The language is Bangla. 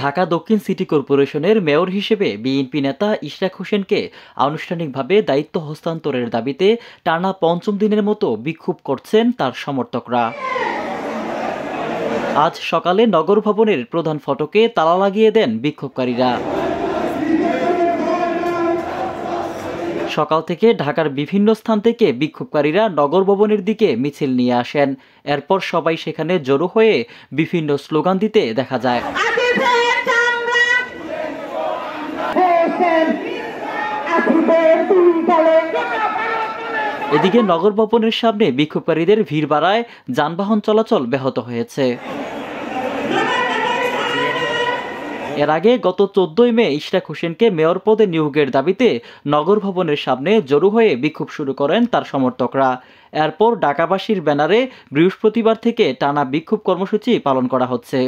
ঢাকা দক্ষিণ সিটি কর্পোরেশনের মেয়র হিসেবে বিএনপি নেতা ইশরাক হোসেনকে আনুষ্ঠানিকভাবে দায়িত্ব হস্তান্তরের দাবিতে টানা পঞ্চম দিনের মতো বিক্ষোভ করছেন তার সমর্থকরা। আজ সকালে নগর ভবনের প্রধান ফটকে তালা লাগিয়ে দেন বিক্ষোভকারীরা। সকাল থেকে ঢাকার বিভিন্ন স্থান থেকে বিক্ষোভকারীরা নগর ভবনের দিকে মিছিল নিয়ে আসেন। এরপর সবাই সেখানে জড়ো হয়ে বিভিন্ন স্লোগান দিতে দেখা যায়। এদিকে নগর ভবনের সামনে বিক্ষোভকারীদের ভিড় বাড়ায় যানবাহন চলাচল ব্যাহত হয়েছে। এর আগে গত 14 মে ইশরাক হোসেনকে মেয়র পদে নিয়োগের দাবিতে নগর ভবনের সামনে জড়ো হয়ে বিক্ষোভ শুরু করেন তার সমর্থকরা। এরপর ঢাকাবাসীর ব্যানারে বৃহস্পতিবার থেকে টানা বিক্ষোভ কর্মসূচি পালন করা হচ্ছে।